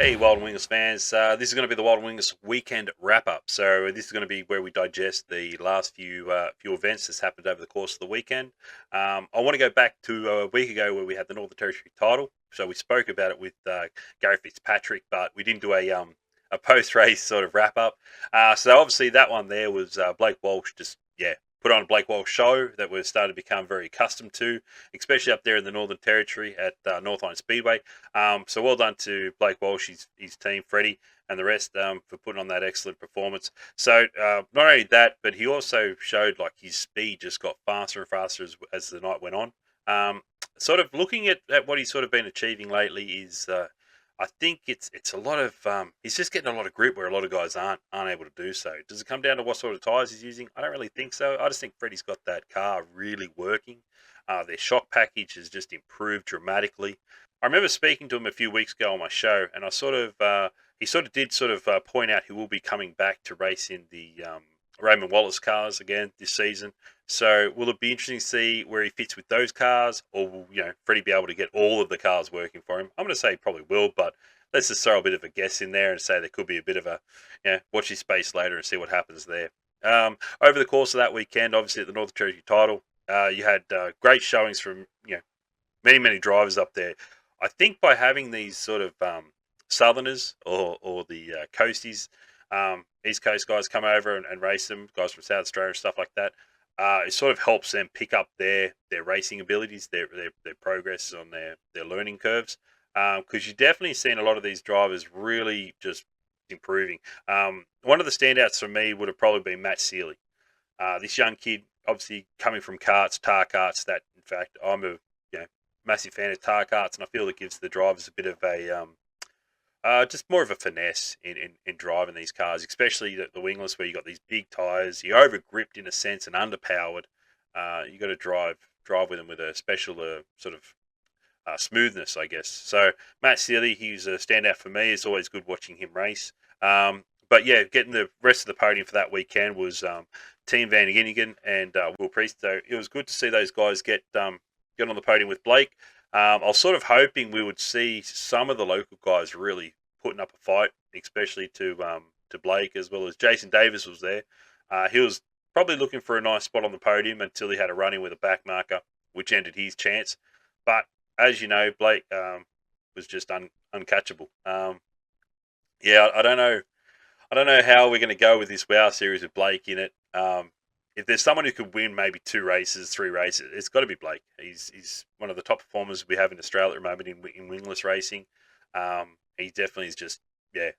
Hey, Wild&Wingless fans. This is going to be the Wild&Wingless weekend wrap-up. So this is going to be where we digest the last few events that's happened over the course of the weekend. I want to go back to a week ago where we had the Northern Territory title. So we spoke about it with Gary Fitzpatrick, but we didn't do a post-race sort of wrap-up. So obviously that one there was Blake Walsh put on a Blake Walsh show that we're starting to become very accustomed to, especially up there in the Northern Territory at North Island Speedway. So well done to Blake Walsh, his team, Freddie, and the rest for putting on that excellent performance. So not only that, but he also showed like his speed just got faster and faster as the night went on. Sort of looking at what he's sort of been achieving lately is I think it's a lot of he's just getting a lot of grip where a lot of guys aren't able to do so. Does it come down to what sort of tyres he's using? I don't really think so. I just think Freddie's got that car really working. Their shock package has just improved dramatically. I remember speaking to him a few weeks ago on my show, and he sort of did point out he will be coming back to race in the Raymond Wallace cars again this season. So will it be interesting to see where he fits with those cars, or will Freddie be able to get all of the cars working for him? I'm going to say he probably will, but let's just throw a bit of a guess in there and say there could be a bit of a watch his space later and see what happens there. Over the course of that weekend, obviously at the Northern Territory title, you had great showings from many drivers up there. I think by having these sort of Southerners or the Coasties, East Coast guys come over and race them, guys from South Australia and stuff like that. It sort of helps them pick up their racing abilities, their progress on their learning curves. Because you've definitely seen a lot of these drivers really just improving. One of the standouts for me would have probably been Matt Seeley. This young kid, obviously coming from tar karts. That in fact I'm a massive fan of tar karts, and I feel it gives the drivers a bit of a just more of a finesse in driving these cars, especially the wingless where you got these big tires. You're over gripped in a sense and underpowered. You got to drive with them with a special sort of smoothness, I guess. So Matt Seeley, he's a standout for me. It's always good watching him race. But yeah, getting the rest of the podium for that weekend was Team Van Ginnigan and Will Priest. So it was good to see those guys get on the podium with Blake. I was sort of hoping we would see some of the local guys really putting up a fight, especially to Blake, as well as Jason Davis was there. He was probably looking for a nice spot on the podium until he had a run-in with a back marker, which ended his chance. But as you know, Blake was just uncatchable. I don't know. I don't know how we're going to go with this WoW series with Blake in it. If there's someone who could win maybe 2 races, 3 races, it's got to be Blake. He's one of the top performers we have in Australia at the moment in wingless racing. He definitely is just, the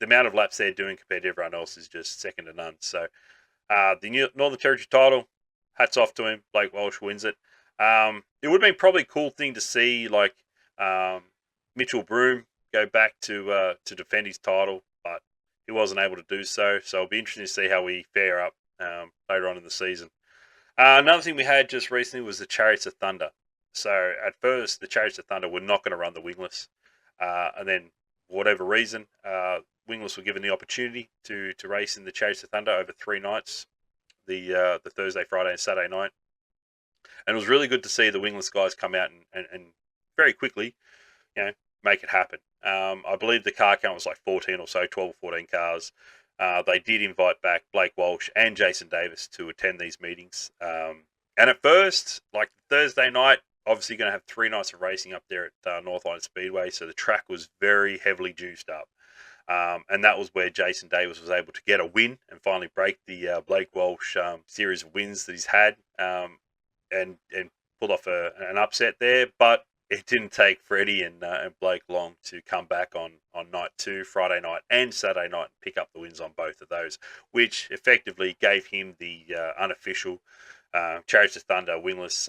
amount of laps they're doing compared to everyone else is just second to none. So the Northern Territory title, hats off to him. Blake Walsh wins it. It would have been probably a cool thing to see, like Mitchell Broome go back to defend his title, but he wasn't able to do so. So it'll be interesting to see how we fare up later on in the season. Another thing we had just recently was the Chariots of Thunder. So at first, the Chariots of Thunder were not going to run the wingless, and then for whatever reason, wingless were given the opportunity to race in the Chariots of Thunder over 3 nights, the Thursday, Friday, and Saturday night. And it was really good to see the wingless guys come out and very quickly, make it happen. I believe the car count was like 14 or so, 12 or 14 cars. They did invite back Blake Walsh and Jason Davis to attend these meetings. And at first, like Thursday night, obviously going to have 3 nights of racing up there at North Island Speedway. So the track was very heavily juiced up. And that was where Jason Davis was able to get a win and finally break the Blake Walsh series of wins that he's had and pulled off an upset there. But it didn't take Freddie and Blake long to come back on night 2, Friday night and Saturday night, and pick up the wins on both of those, which effectively gave him the unofficial Chariots of Thunder wingless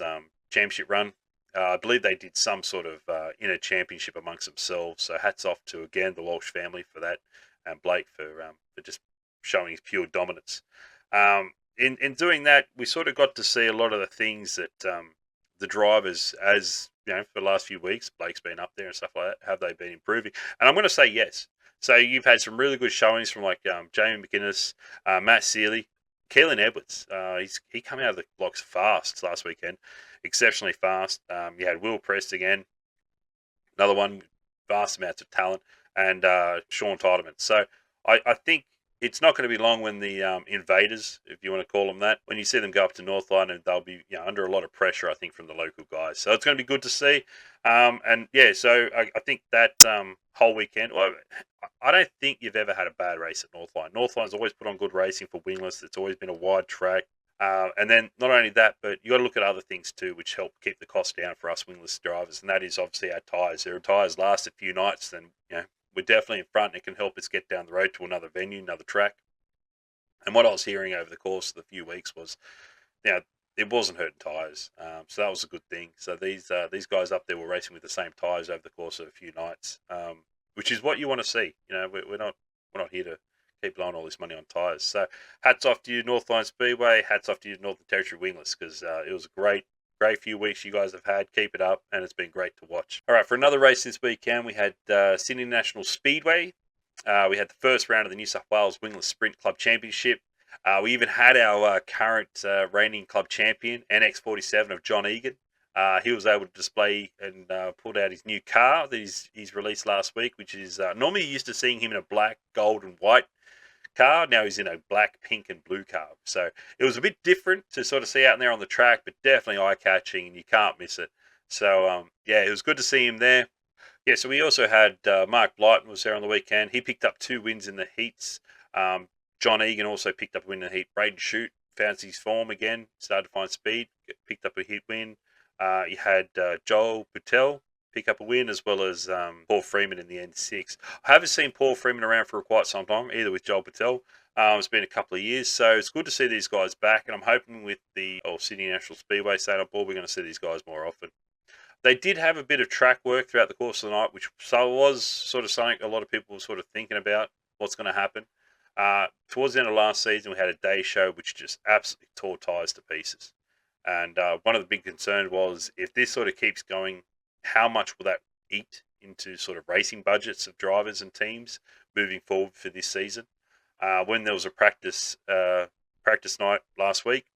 championship run. I believe they did some sort of inner championship amongst themselves. So hats off to, again, the Walsh family for that, and Blake for just showing his pure dominance. In doing that, we sort of got to see a lot of the things that the drivers, as for the last few weeks, Blake's been up there and stuff like that. Have they been improving? And I'm going to say yes. So you've had some really good showings from like Jamie McInnes, Matt Seeley, Keelan Edwards. He came out of the blocks fast last weekend, exceptionally fast. You had Will Prest again, another one, vast amounts of talent. and Sean Tiedemann. So I think it's not going to be long when the invaders, if you want to call them that, when you see them go up to North London, they'll be under a lot of pressure, I think, from the local guys. So it's going to be good to see. And yeah, so I think that whole weekend, well, I don't think you've ever had a bad race at Northline. Northline's always put on good racing for wingless. It's always been a wide track. And then not only that, but you got to look at other things too, which help keep the cost down for us wingless drivers, and that is obviously our tyres. Their tyres last a few nights, then we're definitely in front, and it can help us get down the road to another venue, another track. And what I was hearing over the course of the few weeks was, it wasn't hurting tyres, so that was a good thing. So these guys up there were racing with the same tyres over the course of a few nights, which is what you want to see. We're not here to keep blowing all this money on tyres. So hats off to you, Northline Speedway. Hats off to you, Northern Territory Wingless, because it was a great few weeks you guys have had. Keep it up, and it's been great to watch. All right, for another race this weekend, we had Sydney National Speedway. We had the first round of the New South Wales Wingless Sprint Club Championship. We even had our current reigning club champion, NX47 of John Egan. He was able to display and pulled out his new car that he's released last week, which is normally you're used to seeing him in a black, gold, and white car. Now he's in a black, pink, and blue car. So it was a bit different to sort of see out there on the track, but definitely eye-catching, and you can't miss it. So, it was good to see him there. Yeah, so we also had Mark Blyton was there on the weekend. He picked up 2 wins in the heats. John Egan also picked up a win in the heat. Braden Shute found his form again, started to find speed, picked up a heat win. You had Joel Butel pick up a win, as well as Paul Freeman in the N6. I haven't seen Paul Freeman around for quite some time, either with Joel Butel. It's been a couple of years, so it's good to see these guys back, and I'm hoping with the Sydney National Speedway staying on board, we're going to see these guys more often. They did have a bit of track work throughout the course of the night, which was sort of something a lot of people were sort of thinking about what's going to happen. Towards the end of last season, we had a day show which just absolutely tore tyres to pieces. And one of the big concerns was, if this sort of keeps going, how much will that eat into sort of racing budgets of drivers and teams moving forward for this season? When there was a practice night last week,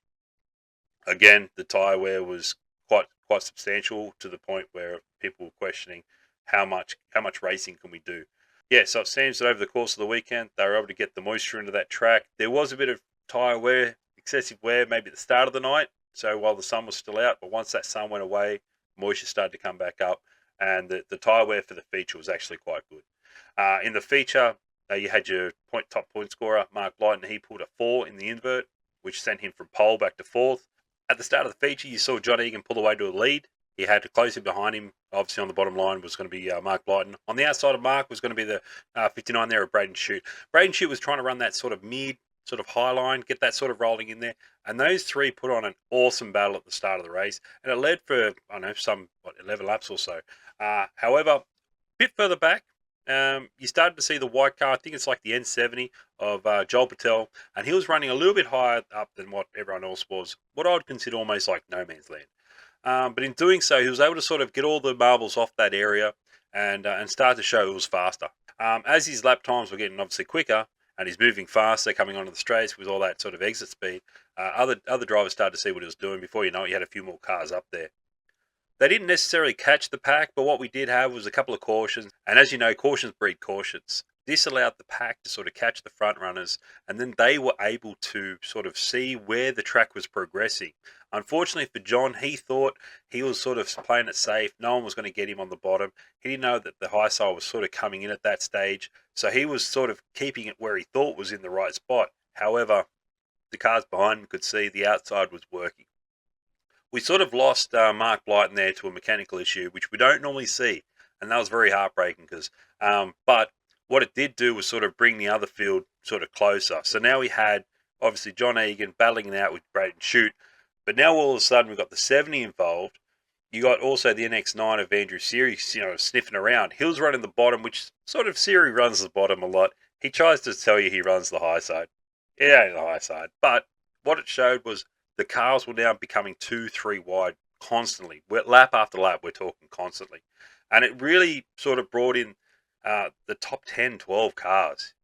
again, the tyre wear was quite substantial, to the point where people were questioning how much racing can we do. Yeah, so it seems that over the course of the weekend, they were able to get the moisture into that track. There was a bit of tyre wear, excessive wear, maybe at the start of the night, so while the sun was still out, but once that sun went away, moisture started to come back up, and the tyre wear for the feature was actually quite good. In the feature, you had your top point scorer, Mark Blyton. He pulled a 4 in the invert, which sent him from pole back to 4th. At the start of the feature, you saw John Egan pull away to a lead. He had to close him behind him. Obviously, on the bottom line was going to be Mark Blyton. On the outside of Mark was going to be the 59 there of Braden Shute. Braden Shute was trying to run that sort of mid, sort of high line, get that sort of rolling in there. And those three put on an awesome battle at the start of the race. And it led for, 11 laps or so. However, a bit further back, you started to see the white car. I think it's like the N70 of Joel Patel, and he was running a little bit higher up than what everyone else was, what I would consider almost like no man's land. But in doing so, he was able to sort of get all the marbles off that area and start to show it was faster. As his lap times were getting obviously quicker, and he's moving faster, coming onto the straights with all that sort of exit speed, other drivers started to see what he was doing. Before you know it, you had a few more cars up there. They didn't necessarily catch the pack, but what we did have was a couple of cautions. And as you know, cautions breed cautions. This allowed the pack to sort of catch the front runners, and then they were able to sort of see where the track was progressing. Unfortunately for John, he thought he was sort of playing it safe. No one was going to get him on the bottom. He didn't know that the high side was sort of coming in at that stage. So he was sort of keeping it where he thought was in the right spot. However, the cars behind him could see the outside was working. We sort of lost Mark Blyton there to a mechanical issue, which we don't normally see, and that was very heartbreaking. But what it did do was sort of bring the other field sort of closer. So now we had obviously John Egan battling it out with Braden Shute, but now all of a sudden we've got the 70 involved. You got also the NX9 of Andrew Seary, sniffing around. He was running the bottom, which sort of Seary runs the bottom a lot. He tries to tell you he runs the high side. It ain't the high side, but what it showed was the cars were now becoming 2-3 wide constantly. Lap after lap, we're talking constantly. And it really sort of brought in the top 10, 12 cars.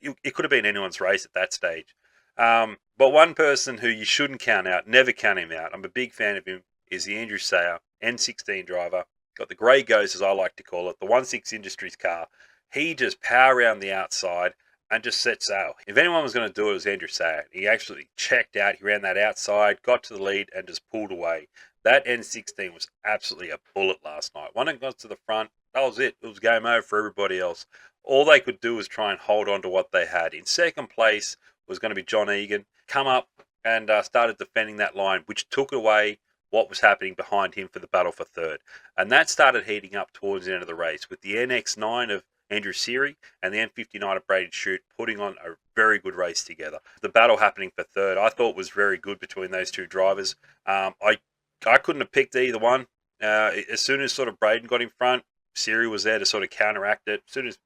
It could have been anyone's race at that stage. But one person who you shouldn't count out, never count him out, I'm a big fan of him, is the Andrew Sayer, N16 driver. Got the grey ghost, as I like to call it, the 1-6 Industries car. he just power around the outside and just set sail. If anyone was going to do it, it was Andrew Sayre. He actually checked out. He ran that outside, got to the lead, and just pulled away. That N16 was absolutely a bullet last night. When it got to the front, that was it. It was game over for everybody else. All they could do was try and hold on to what they had. In second place was going to be John Egan. Come up and started defending that line, which took away what was happening behind him for the battle for third. And that started heating up towards the end of the race with the NX9 of Andrew Seary and the N59 of Braden Shute putting on a very good race together. The battle happening for third, I thought was very good between those two drivers. I couldn't have picked either one. As soon as sort of Braden got in front, Seary was there to sort of counteract it. As soon as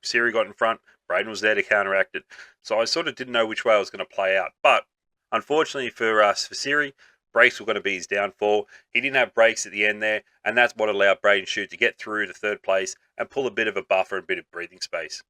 Seary got in front, Braden was there to counteract it. So I sort of didn't know which way it was going to play out. But unfortunately for Seary, brakes were going to be his downfall. He didn't have brakes at the end there, and that's what allowed Braden Shute to get through to third place and pull a bit of a buffer and a bit of breathing space.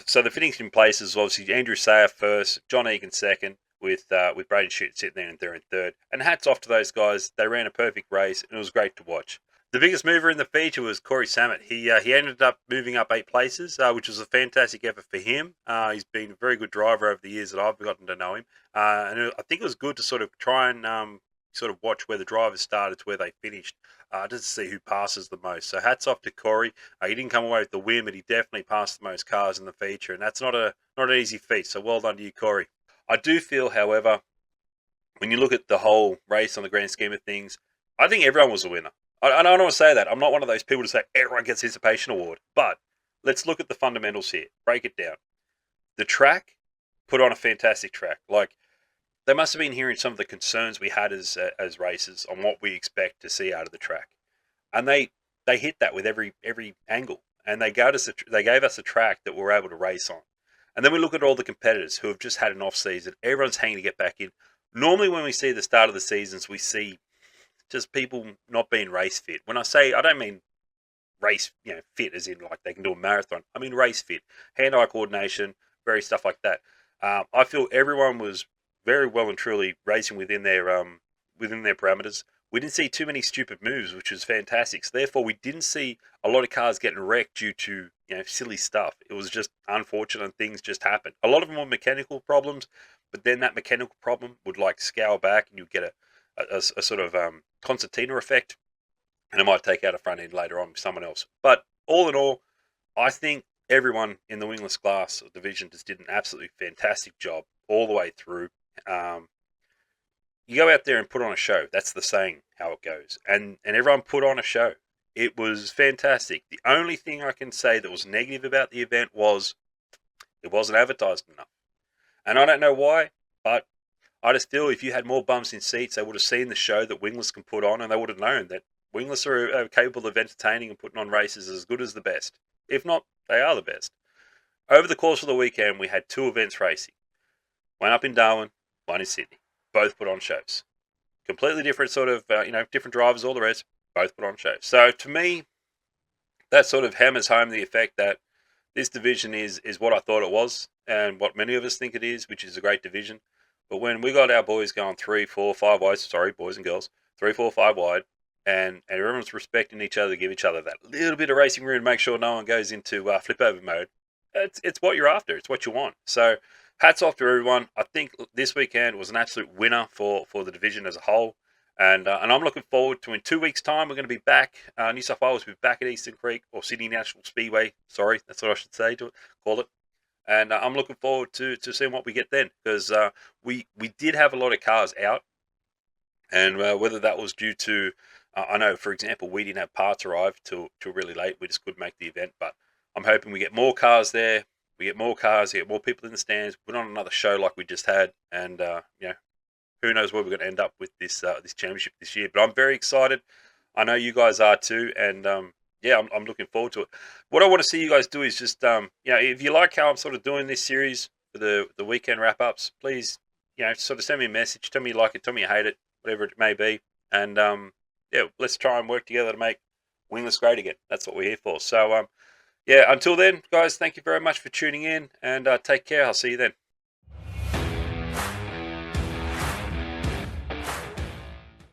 So the finishing places was obviously Andrew Sayre first, John Egan second, with Braden Shute sitting there in third. And hats off to those guys. They ran a perfect race, and it was great to watch. The biggest mover in the feature was Corey Samet. He ended up moving up 8 places, which was a fantastic effort for him. He's been a very good driver over the years that I've gotten to know him. And I think it was good to sort of try and sort of watch where the drivers started to where they finished, just to see who passes the most. So hats off to Corey. He didn't come away with the win, but he definitely passed the most cars in the feature, and that's not an easy feat. So well done to you, Corey. I do feel, however, when you look at the whole race on the grand scheme of things, I think everyone was a winner. I don't want to say that. I'm not one of those people to say everyone gets a participation award. But let's look at the fundamentals here. Break it down. The track put on a fantastic track. Like, they must have been hearing some of the concerns we had as racers on what we expect to see out of the track. And they hit that with every angle. And they gave us a track that we were able to race on. And then we look at all the competitors who have just had an off season. Everyone's hanging to get back in. Normally when we see the start of the seasons, we see just people not being race fit. When I say, I don't mean race fit as in like they can do a marathon. I mean race fit, hand-eye coordination, various stuff like that. I feel everyone was very well and truly racing within their parameters. We didn't see too many stupid moves, which was fantastic. So therefore, we didn't see a lot of cars getting wrecked due to silly stuff. It was just unfortunate and things just happened. A lot of them were mechanical problems, but then that mechanical problem would like scale back and you'd get a sort of concertina effect, and it might take out a front end later on with someone else. But all in all, I think everyone in the wingless class division just did an absolutely fantastic job all the way through. You go out there and put on a show. That's the saying, how it goes. And everyone put on a show. It was fantastic. The only thing I can say that was negative about the event was it wasn't advertised enough. And I don't know why, but I just feel if you had more bumps in seats, they would have seen the show that wingless can put on, and they would have known that wingless are capable of entertaining and putting on races as good as the best. If not, they are the best. Over the course of the weekend, we had 2 events racing. One up in Darwin, one in Sydney. Both put on shows. Completely different sort of, different drivers, all the rest, both put on shows. So to me, that sort of hammers home the effect that this division is what I thought it was and what many of us think it is, which is a great division. But when we got our boys going 3, 4, 5 wide, sorry, boys and girls, 3, 4, 5 wide, and everyone's respecting each other, give each other that little bit of racing room to make sure no one goes into flip over mode, it's what you're after. It's what you want. So hats off to everyone. I think this weekend was an absolute winner for the division as a whole. And I'm looking forward to in 2 weeks' time, we're going to be back. New South Wales will be back at Eastern Creek, or Sydney National Speedway. Sorry, that's what I should say to call it. And I'm looking forward to seeing what we get then, because we did have a lot of cars out. And whether that was due to, I know, for example, we didn't have parts arrive till really late. We just couldn't make the event. But I'm hoping we get more cars there. We get more cars, we get more people in the stands, put on another show like we just had, and who knows where we're going to end up with this championship this year. But I'm very excited. I know you guys are too, and I'm looking forward to it. What I want to see you guys do is just if you like how I'm sort of doing this series for the weekend wrap ups, please sort of send me a message, tell me you like it, tell me you hate it, whatever it may be, and let's try and work together to make wingless great again. That's what we're here for. So until then, guys, thank you very much for tuning in, and take care. I'll see you then.